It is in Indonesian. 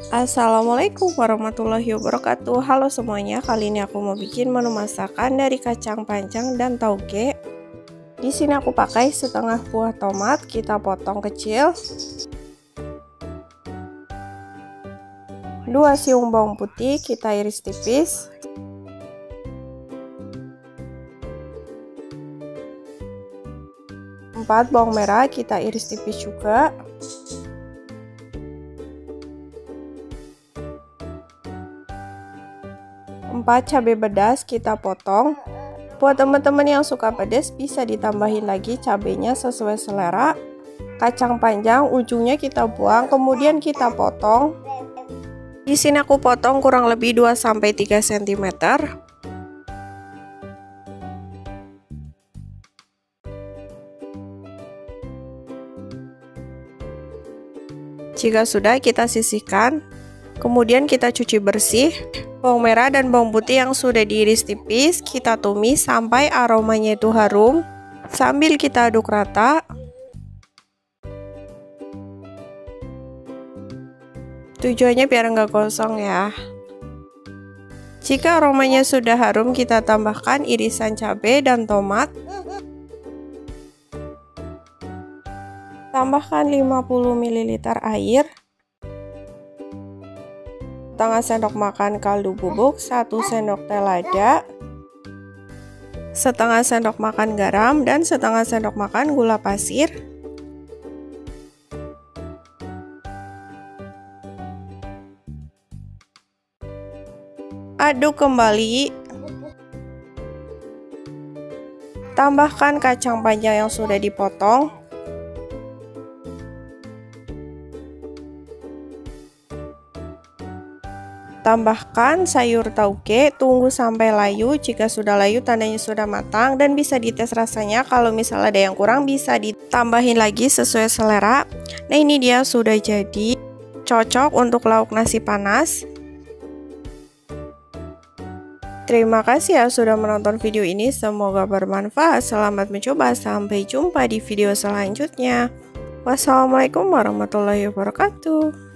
Assalamualaikum warahmatullahi wabarakatuh. Halo semuanya, kali ini aku mau bikin menu masakan dari kacang panjang dan tauge. Di sini aku pakai setengah buah tomat, kita potong kecil. 2 siung bawang putih, kita iris tipis. 4 bawang merah, kita iris tipis juga. 4 cabai pedas, kita potong. Buat teman-teman yang suka pedas bisa ditambahin lagi cabainya sesuai selera. Kacang panjang ujungnya kita buang, kemudian kita potong. Di sini aku potong kurang lebih 2-3 cm. Jika sudah, kita sisihkan. Kemudian kita cuci bersih. Bawang merah dan bawang putih yang sudah diiris tipis kita tumis sampai aromanya itu harum. Sambil kita aduk rata. Tujuannya biar nggak gosong ya. Jika aromanya sudah harum, kita tambahkan irisan cabai dan tomat. Tambahkan 50 ml air. Setengah sendok makan kaldu bubuk, 1 sendok teh lada, setengah sendok makan garam, dan setengah sendok makan gula pasir. Aduk kembali. Tambahkan kacang panjang yang sudah dipotong. Tambahkan sayur tauge, tunggu sampai layu. Jika sudah layu tandanya sudah matang dan bisa dites rasanya. Kalau misalnya ada yang kurang bisa ditambahin lagi sesuai selera. Nah, ini dia sudah jadi, cocok untuk lauk nasi panas. Terima kasih ya sudah menonton video ini, semoga bermanfaat. Selamat mencoba, sampai jumpa di video selanjutnya. Wassalamualaikum warahmatullahi wabarakatuh.